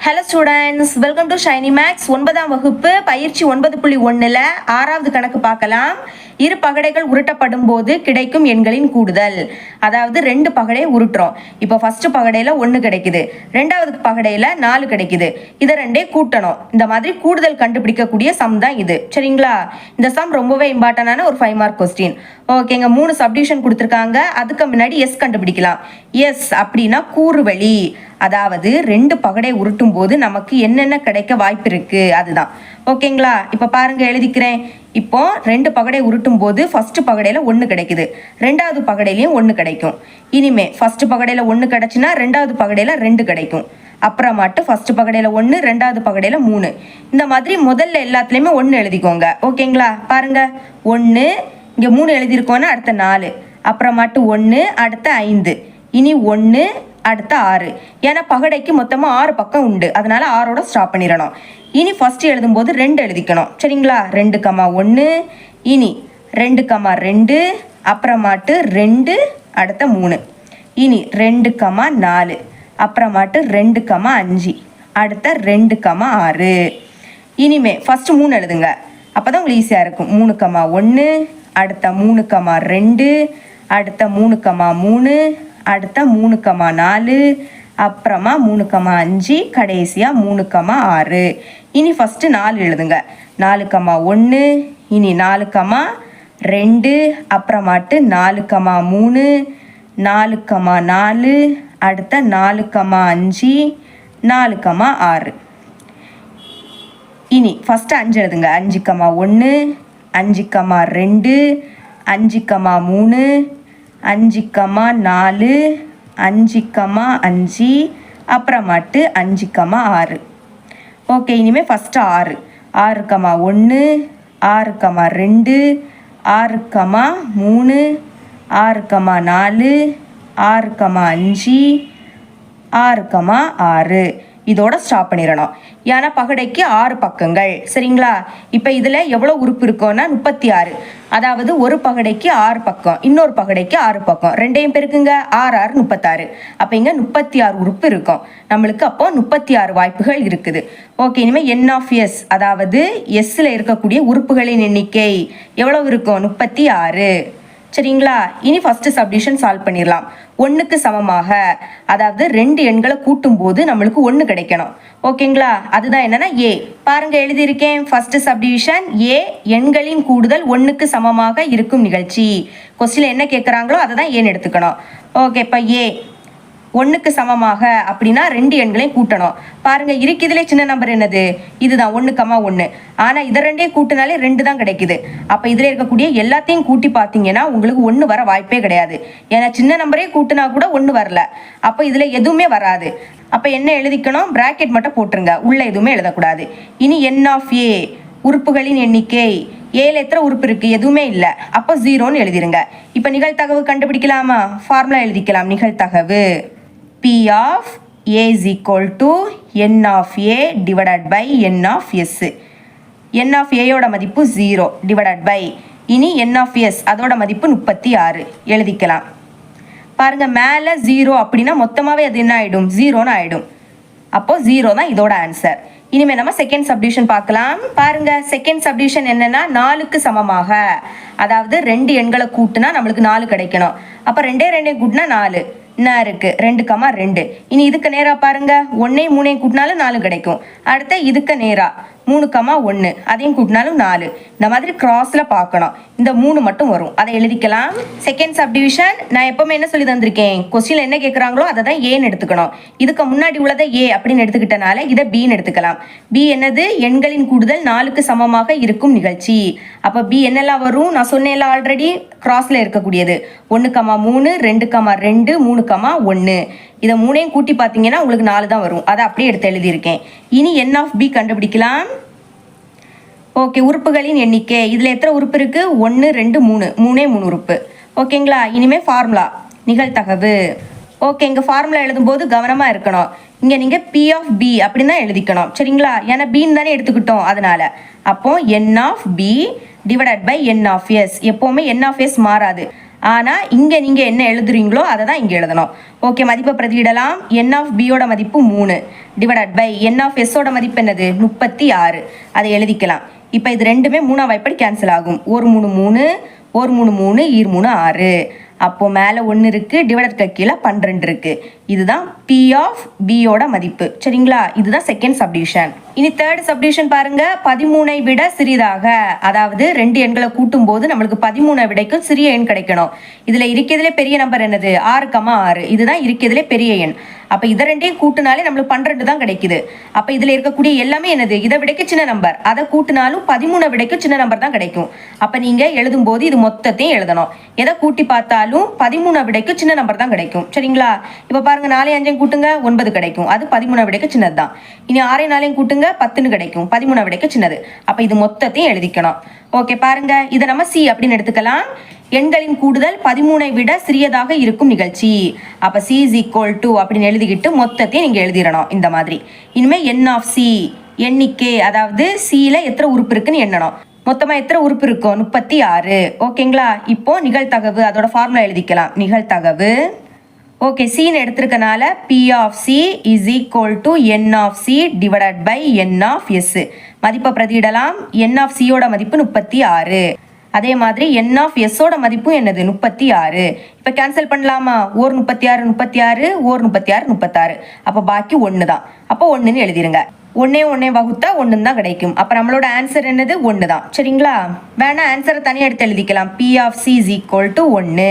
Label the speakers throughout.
Speaker 1: Hello students, welcome to Shiny Max. 9ஆம் வகுப்பு பயிற்சி 9.1ல் 6வது கணக்கு பார்க்கலாம். இரு பகடைகள் உருட்டப்படும் போது கிடைக்கும் எண்களின் கூடுதல். அதாவது 2 பகடையை உருட்டுறோம். இப்போ ஃபர்ஸ்ட் பகடையில் 1 கிடைக்குது, ரெண்டாவது பகடையில் 4 கிடைக்குது. இதை ரெண்டே கூட்டணும். இந்த மாதிரி கூடுதல் கண்டுபிடிக்கக்கூடிய சம் தான் இது. சரிங்களா? இந்த சம் ரொம்பவே இம்பார்ட்டன்டான ஒரு 5 மார்க் கொஸ்டின். ஓகேங்க, 3 சப்டிவிஷன் கொடுத்துருக்காங்க. அதுக்கு முன்னாடி எஸ் கண்டுபிடிக்கலாம். எஸ் அப்படின்னா கூறுவழி. அதாவது 2 பகடை உருட்டும் போது நமக்கு என்னென்ன கிடைக்க வாய்ப்பு இருக்கு அதுதான். ஓகேங்களா? இப்போ பாருங்க, எழுதிக்கிறேன். இப்போ 2 பகடை உருட்டும் போது ஃபர்ஸ்ட் பகடையில 1 கிடைக்குது, ரெண்டாவது பகடையிலையும் 1 கிடைக்கும். இனிமே ஃபர்ஸ்ட் பகடையில 1 கிடைச்சுன்னா ரெண்டாவது பகடையில 2 கிடைக்கும். அப்புறமாட்டு ஃபர்ஸ்ட் பகடையில 1, ரெண்டாவது பகடையில 3. இந்த மாதிரி முதல்ல எல்லாத்துலேயுமே 1 எழுதிக்கோங்க. ஓகேங்களா? பாருங்க, 1 இங்கே 3 எழுதியிருக்கோன்னா அடுத்த 4, அப்புறமாட்டு 1, அடுத்த 5, இனி 1, அடுத்த 6. ஏன்னா பகடைக்கு மொத்தமாக 6 பக்கம் உண்டு, அதனால 6ஓட ஸ்டாப் பண்ணிடணும். இனி ஃபர்ஸ்ட் எழுதும்போது 2 எழுதிக்கணும். சரிங்களா? 2,1, இனி 2,2, அப்புறமாட்டு 2, அடுத்த 3, இனி 2,4, அப்புறமாட்டு 2,5, அடுத்த 2,6. இனிமே ஃபர்ஸ்ட் 3 எழுதுங்க, அப்போதான் உங்களுக்கு ஈஸியாக இருக்கும். 3,1, அடுத்த 3,2, அடுத்த 3,3, அடுத்த 3,4, அப்புறமா 3,5, கடைசியாக 3,6. இனி ஃபஸ்ட்டு 4 எழுதுங்க. 4,1, இனி 4,2, அப்புறமாட்டு 4,3, 4,4, அடுத்த 4,5, 4,6. இனி ஃபஸ்ட்டு 5 எழுதுங்க. 5,1, 5,2, 5,3, 5,4, 5,5, அப்புறமாட்டு 5,6. ஓகே, இனிமேல் ஃபஸ்ட்டு 6, 6,1, 6,2, 6,3, 6,4, 6,5, 6,6. இதோட ஸ்டாப் பண்ணிடணும். ஏன்னா பகடைக்கு 6 பக்கங்கள். சரிங்களா? இப்போ இதில் எவ்வளோ உறுப்பு இருக்கும்னா 36. அதாவது ஒரு பகடைக்கு 6 பக்கம், இன்னொரு பகடைக்கு 6 பக்கம், ரெண்டையும் பெருக்குங்க. 6 6 36. அப்போ இங்கே 36 உறுப்பு இருக்கும் நம்மளுக்கு. அப்போ 36 வாய்ப்புகள் இருக்குது. ஓகே, இனிமேல் என் ஆஃப் எஸ், அதாவது எஸ்ஸில் இருக்கக்கூடிய உறுப்புகளின் எண்ணிக்கை எவ்வளவு இருக்கும்? 36. சரிங்களா? இனி ஃபர்ஸ்ட் சப்டிவிஷன் சால்வ் பண்ணிடலாம். 1க்கு சமமாக, அதாவது 2 எண்களை கூட்டும் போது நம்மளுக்கு 1 கிடைக்கணும். ஓகேங்களா? அதுதான் என்னன்னா ஏ. பாருங்க, எழுதியிருக்கேன். ஃபர்ஸ்ட் சப்டிவிஷன் ஏ, எண்களின் கூடுதல் 1க்கு சமமாக இருக்கும் நிகழ்ச்சி. கொஸ்டின்ல என்ன கேட்குறாங்களோ அதை தான் ஏன்னு எடுத்துக்கணும். ஓகே, இப்போ ஏ 1க்கு சமமாக அப்படின்னா 2 எண்களையும் கூட்டணும். பாருங்க, இருக்குதுலே சின்ன நம்பர் என்னது? இதுதான் 1,1. ஆனால் இதை 2 கூட்டினாலே 2 தான் கிடைக்குது. அப்போ இதில் இருக்கக்கூடிய எல்லாத்தையும் கூட்டி பார்த்தீங்கன்னா உங்களுக்கு 1 வர வாய்ப்பே கிடையாது. ஏன்னா சின்ன நம்பரே கூட்டினா கூட 1 வரல. அப்போ இதில் எதுவுமே வராது. அப்போ என்ன எழுதிக்கணும்? பிராக்கெட் மட்டும் போட்டுருங்க, உள்ள எதுவுமே எழுதக்கூடாது. இனி என் ஆஃப் ஏ, உறுப்புகளின் எண்ணிக்கை. ஏல எத்தனை உறுப்பு இருக்கு? எதுவுமே இல்லை. அப்போ 0ன்னு எழுதிருங்க. இப்போ நிகழ்தகவு கண்டுபிடிக்கலாமா? ஃபார்முலா எழுதிக்கலாம். நிகழ்தகவு P of A is equal to N of A divided by N of S. N of A யோட மதிப்பு 0 divided by, இனி N of S அதோட மதிப்பு 36 எழுதிக்கலாம். பாருங்க, மேலே 0 அப்படின்னா மொத்தமாகவே அது என்ன ஆகிடும்? 0ன்னு ஆகிடும். அப்போ 0 தான் இதோட ஆன்சர். இனிமேல் நம்ம செகண்ட் சப்டிவிஷன் பார்க்கலாம். பாருங்க, செகண்ட் சப்டிவிஷன் என்னன்னா 4க்கு சமமாக, அதாவது 2 எண்களை கூட்டினா நம்மளுக்கு 4 கிடைக்கணும். அப்போ 2 கூட்டினா 4 என்ன இருக்கு? 2,2. இனி இதுக்கு நேரா பாருங்க, 1 3 கூட்டினாலும் 4 கிடைக்கும். அடுத்த இதுக்கு நேரா 3,1, அதையும் கூட்டினாலும் 4. இந்த மாதிரி கிராஸ்ல பார்க்கணும். இந்த 3 மட்டும் வரும், அதை எழுதிக்கலாம். செகண்ட் சப்டிவிஷன் நான் எப்பவுமே என்ன சொல்லி தந்திருக்கேன்? கொஸ்டின்ல என்ன கேட்குறாங்களோ அதை தான் ஏன்னு எடுத்துக்கணும். இதுக்கு முன்னாடி உள்ளதை ஏ அப்படின்னு எடுத்துக்கிட்டனால இதை பின்னு எடுத்துக்கலாம். பி என்னது? எண்களின் கூடுதல் 4க்கு சமமாக இருக்கும் நிகழ்ச்சி. அப்போ பி என்னெல்லாம் வரும்? நான் சொன்னேன்ல ஆல்ரெடி, கிராஸ்ல இருக்கக்கூடியது 1,3, 2,2, 3,1. இதை 3ஐயும் கூட்டி பார்த்தீங்கன்னா உங்களுக்கு 4 தான் வரும். அதை அப்படியே எடுத்து எழுதியிருக்கேன். இனி என் ஆஃப் பி கண்டுபிடிக்கலாம். ஓகே, உறுப்புகளின் எண்ணிக்கை. இதில் எத்தனை உறுப்பு இருக்கு? 1 2 3, 3 உறுப்பு. ஓகேங்களா? இனிமேல் ஃபார்முலா நிகழ்தகவு. ஓகே, இங்கே ஃபார்முலா எழுதும்போது கவனமாக இருக்கணும். இங்கே நீங்கள் பி ஆஃப் பி அப்படின்னு தான் எழுதிக்கணும். சரிங்களா? ஏன்னா பின்னு தானே எடுத்துக்கிட்டோம், அதனால. அப்போ N of B divided by N of S. எப்போவுமே என் ஆஃப் எஸ் மாறாது. ஆனால் இங்கே நீங்கள் என்ன எழுதுறீங்களோ அதை தான் இங்கே எழுதணும். ஓகே, மதிப்பை பிரதியிடலாம். என் ஆஃப் பியோட மதிப்பு 3 டிவைடட் பை என் ஆஃப் எஸ்ஸோட மதிப்பு என்னது 36. அதை எழுதிக்கலாம். இப்போ இது ரெண்டுமே 3ஆம் வாய்ப்படி கேன்சல் ஆகும். 1 3 3 1 3 3 ஈர் 3 6. அப்போ மேலே 1 இருக்கு, டிவைடருக்கு கீழே 12 இருக்கு. இதுதான் பி ஆஃப் பியோட மதிப்பு. சரிங்களா? இதுதான் செகண்ட் சப்டிவிஷன். இனி தேர்ட் சப்டிவிஷன் பாருங்க. 13ஐ விட சிறிதாக, அதாவது 2 எண்களை கூட்டும் போது நம்மளுக்கு 13 விடைக்கும் சிறிய எண் கிடைக்கணும். இதுல இருக்கிறதுலே பெரிய நம்பர் என்னது 6,6. இதுதான் இருக்கிறதுலே பெரிய எண். அப்ப இதை ரெண்டையும் கூட்டினாலே நம்மளுக்கு 12 தான் கிடைக்குது. அப்ப இதுல இருக்கக்கூடிய எல்லாமே என்னது இதை விடைக்கு சின்ன நம்பர். அதை கூட்டினாலும் 13 விடைக்கு சின்ன நம்பர் தான் கிடைக்கும். அப்ப நீங்க எழுதும் போது இது மொத்தத்தையும் எழுதணும். எதை கூட்டி பார்த்தாலும் 13 விடைக்கு சின்ன நம்பர் தான் கிடைக்கும். சரிங்களா? இப்ப பாருங்க, 4 5 கூட்டுங்க 9 கிடைக்கும். அது 13 விடைக்கு சின்னது தான். இனி 6 4 கூட்டுங்க 10 கிடைக்கும். 13 விடைக்கு சின்னது. அப்ப இது மொத்தத்தையும் எழுதிக்கணும். ஓகே, பாருங்க, இதை நம்ம சி அப்படின்னு எடுத்துக்கலாம். எண்களின் கூடுதல் 13ஐ விட சிறியதாக இருக்கும் நிகழ்ச்சி. அப்ப சி இஸ் ஈக்குவல் டு அப்படின்னு எழுதிக்கிட்டு மொத்தத்தையும் நீங்க எழுதிடணும் இந்த மாதிரி. இனிமே என் ஆஃப் சி எண்ணிக்கை, அதாவது சில எத்தனை உறுப்பு இருக்குன்னு எண்ணணும். மொத்தமா எத்தனை உறுப்பு இருக்கும் 36. ஓகேங்களா? இப்போ நிகழ்தகவு அதோட ஃபார்முலா எழுதிக்கலாம். நிகழ்தகவு ஓகே, சின்னு எடுத்திருக்கனால P of C is equal to N of C divided by N of S. மதிப்பை பிரதியிடலாம். என் ஆஃப் சியோட மதிப்பு 36. அதே மாதிரி என் ஆஃப் எஸ்ஸோட மதிப்பும் என்னது 36. இப்போ கேன்சல் பண்ணலாமா? ஓர் 36 36 ஓர் 36 36. அப்போ பாக்கி 1 தான். அப்போ 1ன்னு எழுதிருங்க. ஒன்னே வகுத்தா 1 தான் கிடைக்கும். அப்போ நம்மளோட ஆன்சர் என்னது 1 தான். சரிங்களா? வேணா ஆன்சரை தனியாக எடுத்து எழுதிக்கலாம். P of C is equal to 1.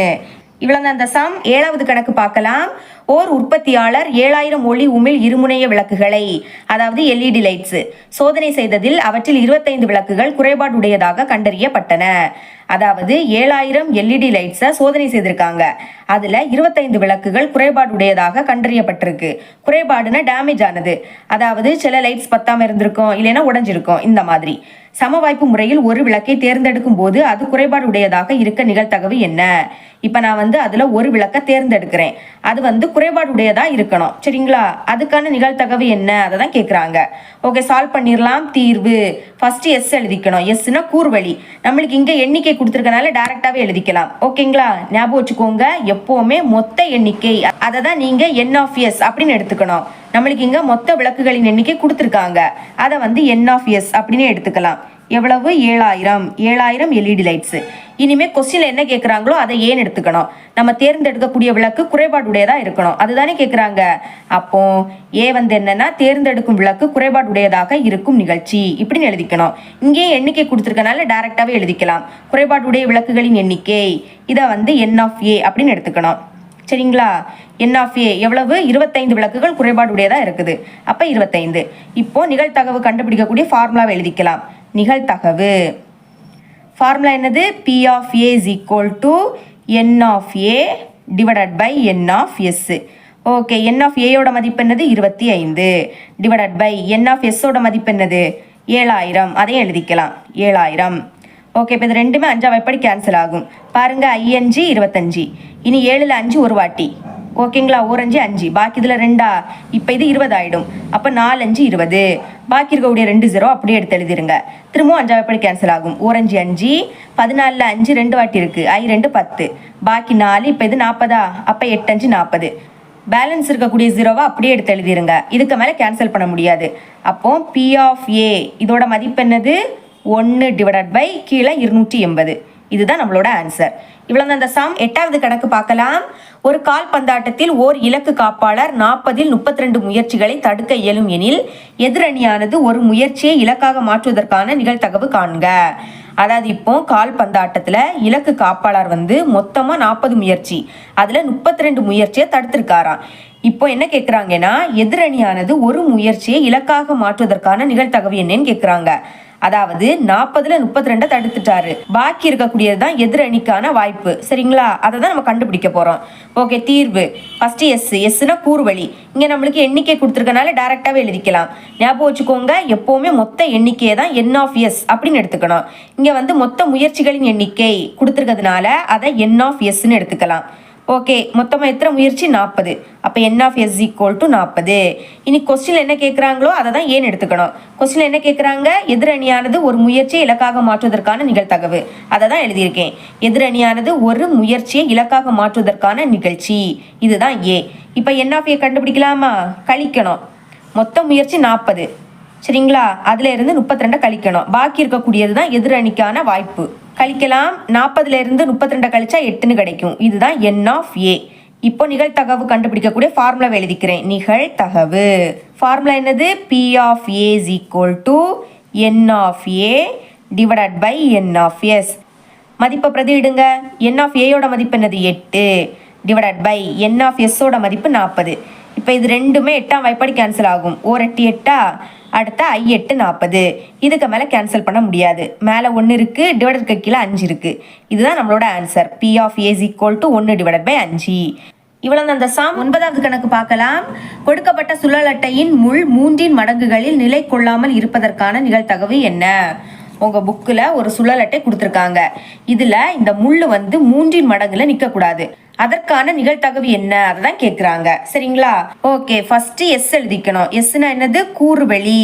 Speaker 1: இவ்வளவுதான் அந்த சம். 7வது கணக்கு பார்க்கலாம். ஓர் உற்பத்தியாளர் 7000 ஒளி உமிழ் இருமுனைய விளக்குகளை, அதாவது எல்இடி லைட்ஸ் சோதனை செய்ததில் அவற்றில் 25 விளக்குகள் குறைபாடுடையதாக கண்டறியப்பட்டன. அதாவது 7000 எல்இடி லைட்ஸை சோதனை செய்திருக்காங்க. அதுல 25 விளக்குகள் குறைபாடுடையதாக கண்டறியப்பட்டிருக்கு. குறைபாடுனா டேமேஜ் ஆனது, அதாவது சில லைட்ஸ் பத்தாம இருந்திருக்கும், இல்லைன்னா உடஞ்சிருக்கும். இந்த மாதிரி சமவாய்ப்பு முறையில் ஒரு விளக்கை தேர்ந்தெடுக்கும் போது அது குறைபாடு உடையதாக இருக்க நிகழ்தகவு என்ன? இப்ப நான் அதுல ஒரு விளக்கை தேர்ந்தெடுக்கிறேன். அது குறைபாடு உடையதா இருக்கணும். சரிங்களா? அதுக்கான நிகழ்தகவு என்ன? அதை தான் கேட்குறாங்க. ஓகே, சால்வ் பண்ணிடலாம். தீர்வு ஃபர்ஸ்ட் எஸ் எழுதிக்கணும். எஸ்னா கூர்வழி. நம்மளுக்கு இங்க எண்ணிக்கை கொடுத்துருக்கனால டைரக்டாவே எழுதிக்கலாம். ஓகேங்களா? ஞாபகம் வச்சுக்கோங்க, எப்பவுமே மொத்த எண்ணிக்கை அதை தான் நீங்க என் ஆஃப் எஸ் அப்படின்னு எடுத்துக்கணும். நம்மளுக்கு இங்க மொத்த விளக்குகளின் எண்ணிக்கை கொடுத்துருக்காங்க. அதை என் ஆஃப் எஸ் அப்படின்னு எடுத்துக்கலாம். எவ்வளவு? 7000 எல்இடி லைட்ஸ். இனிமே கொஸ்டின்ல என்ன கேட்குறாங்களோ அதை ஏன் எடுத்துக்கணும். நம்ம தேர்ந்தெடுக்கக்கூடிய விளக்கு குறைபாடுடையதா இருக்கணும். அதுதானே கேட்குறாங்க. அப்போ ஏ என்னன்னா தேர்ந்தெடுக்கும் விளக்கு குறைபாடுடையதாக இருக்கும் நிகழ்ச்சி இப்படின்னு எழுதிக்கணும். இங்கே எண்ணிக்கை கொடுத்துருக்கனால டைரக்டாவே எழுதிக்கலாம். குறைபாடுடைய விளக்குகளின் எண்ணிக்கை இதை என் ஆஃப் ஏ அப்படின்னு எடுத்துக்கணும். சரிங்களா? என் ஆஃப் ஏ எவ்வளவு? 25 விளக்குகள் குறைபாடுடையதா இருக்குது. அப்ப 25. இப்போ நிகழ்தகவு கண்டுபிடிக்கக்கூடிய ஃபார்முலாவை எழுதிக்கலாம். நிகழ்தகவு ஃபார்முலா என்னது? P of A is equal to N of A divided by N of S. Okay, N of ஏயோட மதிப்பு என்னது 25 டிவைடட் பை என் ஆஃப் எஸ்ஸோட மதிப்பு என்னது 7000. அதையும் எழுதிக்கலாம் 7000. ஓகே, இப்போ இது ரெண்டுமே 5ஆம் வாய்ப்படி கேன்சல் ஆகும். பாருங்க, 5 25. இனி 7ல் 5 ஒரு வாட்டி. ஓகேங்களா? 1 5 5. பாக்கி இதில் 2. இப்போ இது 20 ஆகிடும். அப்போ 4 5 20. பாக்கி இருக்கக்கூடிய 2 0 அப்படியே எடுத்து எழுதிருங்க. திரும்பவும் 5ஆம் வாய்ப்படி கேன்சல் ஆகும். 1 5 5. 14ல் 5 2 வாட்டி இருக்கு. 2 10. பாக்கி 4. இப்போ இது 40. அப்போ 8 5 40. பேலன்ஸ் இருக்கக்கூடிய 0வா அப்படியே எடுத்து எழுதிருங்க. இதுக்கு மேலே கேன்சல் பண்ண முடியாது. அப்போ பி ஆஃப் ஏ இதோட மதிப்பு என்னது 1 டிவைடட் பை கீழே 280. இதுதான் நம்மளோட ஆன்சர். இவ்வளவு அந்த சம். 8வது கணக்கு பார்க்கலாம். ஒரு கால்பந்தாட்டத்தில் ஓர் இலக்கு காப்பாளர் 40ல் 32 முயற்சிகளை தடுக்க இயலும் எனில் எதிரணியானது ஒரு முயற்சியை இலக்காக மாற்றுவதற்கான நிகழ்தகவு காண்க. அதாவது இப்போ கால்பந்தாட்டத்துல இலக்கு காப்பாளர் மொத்தமா 40 முயற்சி, அதுல 32 முயற்சியை தடுத்திருக்காராம். இப்போ என்ன கேட்குறாங்கன்னா, எதிரணியானது ஒரு முயற்சியை இலக்காக மாற்றுவதற்கான நிகழ்தகவு என்னன்னு கேட்குறாங்க. அதாவது 40ல் 32 தடுத்துட்டாரு. பாக்கி இருக்கக்கூடியது தான் எதிரணிக்கான வாய்ப்பு. சரிங்களா? அதை தான் நம்ம கண்டுபிடிக்க போறோம். ஓகே, தீர்வு ஃபர்ஸ்ட் எஸ்னா கூர்வழி. இங்க நம்மளுக்கு எண்ணிக்கை கொடுத்துருக்கனால டைரக்டாவே எழுதிக்கலாம். ஞாபகம் வச்சுக்கோங்க, எப்பவுமே மொத்த எண்ணிக்கையை தான் என் ஆஃப் எஸ் அப்படின்னு எடுத்துக்கணும். இங்க மொத்த முயற்சிகளின் எண்ணிக்கை கொடுத்துருக்கிறதுனால அதை என் ஆஃப் எஸ்ன்னு எடுத்துக்கலாம். ஓகே, மொத்தமாக எத்தனை முயற்சி? 40. அப்போ n of s equal to 40. இனி கொஸ்டினில் என்ன கேட்குறாங்களோ அதை தான் ஏன்னு எடுத்துக்கணும். கொஸ்டினில் என்ன கேட்குறாங்க? எதிரணியானது ஒரு முயற்சியை இலக்காக மாற்றுவதற்கான நிகழ்தகவு. அதை தான் எழுதியிருக்கேன். எதிரணியானது ஒரு முயற்சியை இலக்காக மாற்றுவதற்கான நிகழ்ச்சி. இதுதான் ஏ. இப்போ n ஆஃப் ஏ கண்டுபிடிக்கலாமா? கழிக்கணும். மொத்த முயற்சி 40, சரிங்களா? அதில் இருந்து 32 கழிக்கணும். பாக்கி இருக்கக்கூடியது தான் எதிரணிக்கான வாய்ப்பு. கழிக்கலாம். 40ல் இருந்து 32 கழிச்சா 8ன்னு கிடைக்கும். இதுதான் n ஆஃப் ஏ. இப்போ நிகழ்தகவு கண்டுபிடிக்கக்கூடிய ஃபார்முலாவை எழுதிக்கிறேன். நிகழ்தகவு ஃபார்முலா என்னது? P of A is equal to n of A divided by n of S. மதிப்பை பிரதியிடுங்க. n ஆஃப் ஏயோட மதிப்பு என்னது? 8 டிவைடட் பை n ஆஃப் எஸ்ஸோட மதிப்பு 40. இப்போ இது ரெண்டுமே 8ஆம் வாய்ப்பாடு கேன்சல் ஆகும். ஓர் 8 8, அடுத்த I 8 40. இதுக்கு மேலே கேன்சல் பண்ண முடியாது. மேலே 1 இருக்குது, டிவைடருக்கு கீழே 5 இருக்குது. இதுதான் நம்மளோட answer. P of A is equal to 1 divided by 5. இவ்வளோ அந்த சம். 9வது கணக்கு பார்க்கலாம். கொடுக்கப்பட்ட சுழல் அட்டையின் முள் 3 மடங்குகளில் நிலை கொள்ளாமல் இருப்பதற்கான நிகழ்தகவு என்ன? உங்கள் புக்கில் ஒரு சுழல் அட்டை கொடுத்துருக்காங்க. இதில் இந்த முள் வந்து 3 மடங்குல நிற்கக்கூடாது. அதற்கான நிகழ்தகவு என்ன? அதை தான் கேட்குறாங்க. சரிங்களா? ஓகே, ஃபர்ஸ்ட் எஸ் எழுதிக்கணும். எஸ்னா என்னது? கூறுவெளி.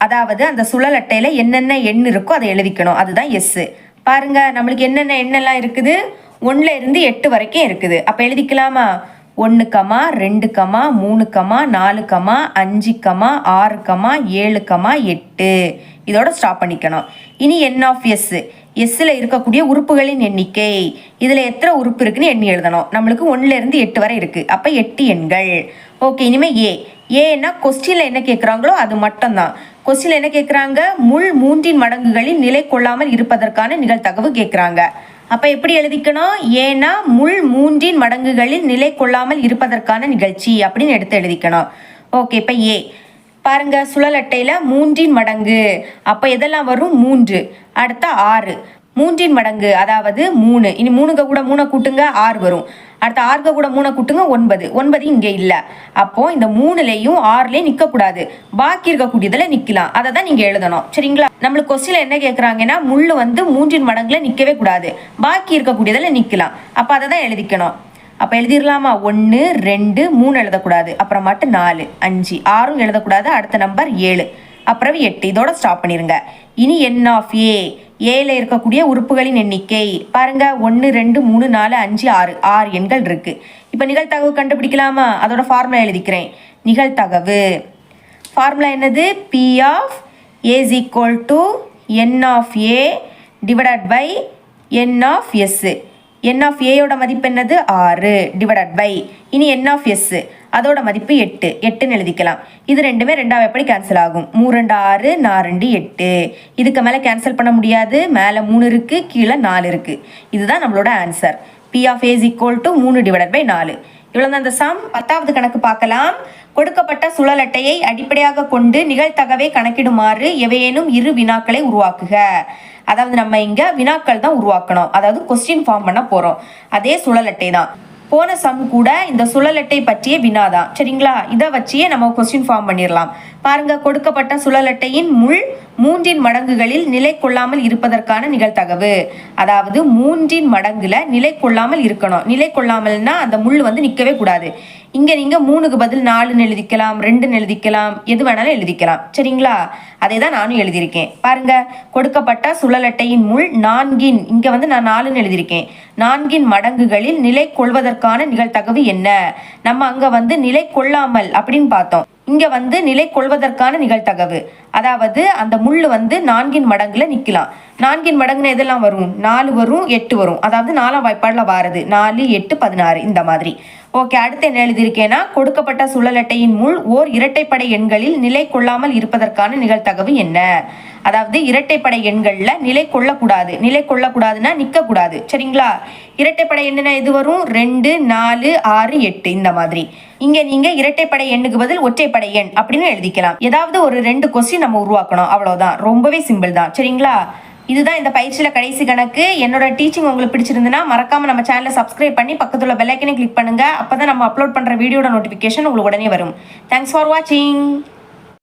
Speaker 1: அதாவது அந்த சுழல் அட்டையில் என்னென்ன எண் இருக்கோ அதை எழுதிக்கணும். அதுதான் எஸ். பாருங்க, நம்மளுக்கு என்னென்ன எண்ணெல்லாம் இருக்குது? 1ல் இருந்து 8 வரைக்கும் இருக்குது. அப்போ எழுதிக்கலாமா? 1, 2, 3, 4, 5, 6, 7, 8. இதோட ஸ்டாப் பண்ணிக்கணும். இனி n ஆஃப் எஸ். எஸ்ஸில் இருக்கக்கூடிய உறுப்புகளின் எண்ணிக்கை. இதில் எத்தனை உறுப்பு இருக்குன்னு எண்ணி எழுதணும். நம்மளுக்கு 1ல் இருந்து 8 வரை இருக்குது. அப்போ 8 எண்கள். ஓகே, இனிமேல் ஏ. ஏன்னா கொஸ்டினில் என்ன கேட்குறாங்களோ அது மட்டும்தான். கொஸ்டினில் என்ன கேட்குறாங்க? முள் 3 மடங்குகளில் நிலை கொள்ளாமல் இருப்பதற்கான நிகழ்தகவு கேட்குறாங்க. அப்போ எப்படி எழுதிக்கணும்? ஏன்னா முள் 3 மடங்குகளில் நிலை கொள்ளாமல் இருப்பதற்கான நிகழ்ச்சி அப்படின்னு எடுத்து எழுதிக்கணும். ஓகே, இப்போ ஏ பாருங்க, சுழல் அட்டையில் 3 மடங்கு. அப்போ எதெல்லாம் வரும்? 3. அடுத்த 6. 3 மடங்கு அதாவது 3. இனி 3 கூட 3 கூட்டுங்க, 6 வரும். அடுத்த 6 கூட 3 கூட்டுங்க, 9. 9 இங்கே இல்லை. அப்போ இந்த 3லையும் 6லையும் நிற்கக்கூடாது. பாக்கி இருக்கக்கூடியதில் நிற்கலாம். அதை தான் நீங்கள் எழுதணும். சரிங்களா? நம்மளுக்கு கொஸ்டினில் என்ன கேட்குறாங்கன்னா முள் வந்து 3 மடங்குல நிற்கவே கூடாது. பாக்கி இருக்கக்கூடியதில் நிற்கலாம். அப்போ அதை தான் எழுதிக்கணும். அப்போ எழுதிடலாமா? 1, 2, 3 எழுதக்கூடாது. அப்புறம் மட்டும் 4, 5, 6 எழுதக்கூடாது. அடுத்த நம்பர் 7, அப்புறம் 8. இதோட ஸ்டாப் பண்ணிருங்க. இனி n ஆஃப் ஏ. ஏல இருக்கக்கூடிய உறுப்புகளின் எண்ணிக்கை பாருங்க. 1, 2, 3, 4, 5, 6. 6 எண்கள் இருக்கு. இப்போ நிகழ்தகவு கண்டுபிடிக்கலாமா? அதோட ஃபார்முலா எழுதிக்கிறேன். நிகழ்தகவு ஃபார்முலா என்னது? P of A is equal to n of A divided by n of S. n of ஏயோட மதிப்பு என்னது? 6 டிவைடட் பை இனி n ஆஃப் எஸ் அதோட மதிப்பு 8. 8ன்னு எழுதிக்கலாம். இது ரெண்டுமே 2ஆம் எப்படி கேன்சல் ஆகும்? 3 2 6, 4 2 8. இதுக்கு மேலே கேன்சல் பண்ண முடியாது. மேலே 3 இருக்குது, கீழே 4 இருக்குது. இதுதான் நம்மளோட answer. P of A is equal to 3 divided by 4. இவ்வளோ தான் அந்த சம். 10வது கணக்கு பார்க்கலாம். கொடுக்கப்பட்ட சுழல் அட்டையை அடிப்படையாக கொண்டு நிகழ்தகவை கணக்கிடுமாறு எவையேனும் 2 வினாக்களை உருவாக்குக. அதாவது நம்ம இங்கே வினாக்கள் தான் உருவாக்கணும். அதாவது கொஸ்டின் ஃபார்ம் பண்ண போகிறோம். அதே சுழல் அட்டை தான். போன சம் கூட இந்த சுழல் அட்டை பற்றிய வினாதான். சரிங்களா? இதை வச்சியே நம்ம கொஸ்டின் ஃபார்ம் பண்ணிடலாம். பாருங்க, கொடுக்கப்பட்ட சுழல் அட்டையின் முள் 3 மடங்குகளில் நிலை கொள்ளாமல் இருப்பதற்கான நிகழ்தகவு. அதாவது 3 மடங்குல நிலை கொள்ளாமல் இருக்கணும். நிலை கொள்ளாமல்னா அந்த முள் வந்து நிற்கவே கூடாது. இங்கே நீங்கள் 3க்கு பதில் 4ன்னு எழுதிக்கலாம், 2ன்னு எழுதிக்கலாம், எது வேணாலும் எழுதிக்கலாம். சரிங்களா? அதே தான் நானும் எழுதியிருக்கேன். பாருங்க, கொடுக்கப்பட்ட சுழல் அட்டையின் முள் 4 இங்கே வந்து நான் 4ன்னு எழுதியிருக்கேன். 4 மடங்குகளில் நிலை கொள்வதற்கான நிகழ்தகவு என்ன? நம்ம அங்கே வந்து நிலை கொள்ளாமல் அப்படின்னு பார்த்தோம். இங்கே வந்து நிலை கொள்வதற்கான நிகழ்தகவு. அதாவது அந்த முள் வந்து 4 மடங்குல நிற்கலாம். 4 மடங்குன்னு எதெல்லாம் வரும்? 4 வரும், 8 வரும். அதாவது 4ஆம் வாய்ப்பாடில் வாருது. 4 8 16 இந்த மாதிரி. ஓகே, அடுத்து என்ன எழுதியிருக்கேன்னா, கொடுக்கப்பட்ட சுழல் அட்டையின் முள் ஓர் இரட்டைப்படை எண்களில் நிலை கொள்ளாமல் இருப்பதற்கான நிகழ்தகவு என்ன? அதாவது இரட்டைப்படை எண்களில் நிலை கொள்ளக்கூடாது. நிலை கொள்ளக்கூடாதுன்னா நிற்கக்கூடாது. சரிங்களா? இரட்டைப்படை எண்ணுனா எது வரும்? 2 4 6 8 இந்த மாதிரி. இங்கே நீங்கள் இரட்டைப்படை எண்ணுக்கு பதில் ஒற்றைப்படை எண் அப்படின்னு எழுதிக்கலாம். ஏதாவது ஒரு 2 கொஸ்டின் நம்ம உருவாக்கணும். அவ்வளோதான். ரொம்பவே சிம்பிள் தான். சரிங்களா? இதுதான் இந்த பயிற்சியில் கடைசி கணக்கு. என்னோட டீச்சிங் உங்களுக்கு பிடிச்சிருந்துன்னா மறக்காம நம்ம சேனலை சப்ஸ்கிரைப் பண்ணி பக்கத்துல பெல் ஐக்கனை கிளிக் பண்ணுங்க. அப்பதான் நம்ம அப்லோட் பண்ற வீடியோட நோட்டிஃபிகேஷன் உங்களுக்கு உடனே வரும். தேங்க்ஸ் ஃபார் வாட்சிங்.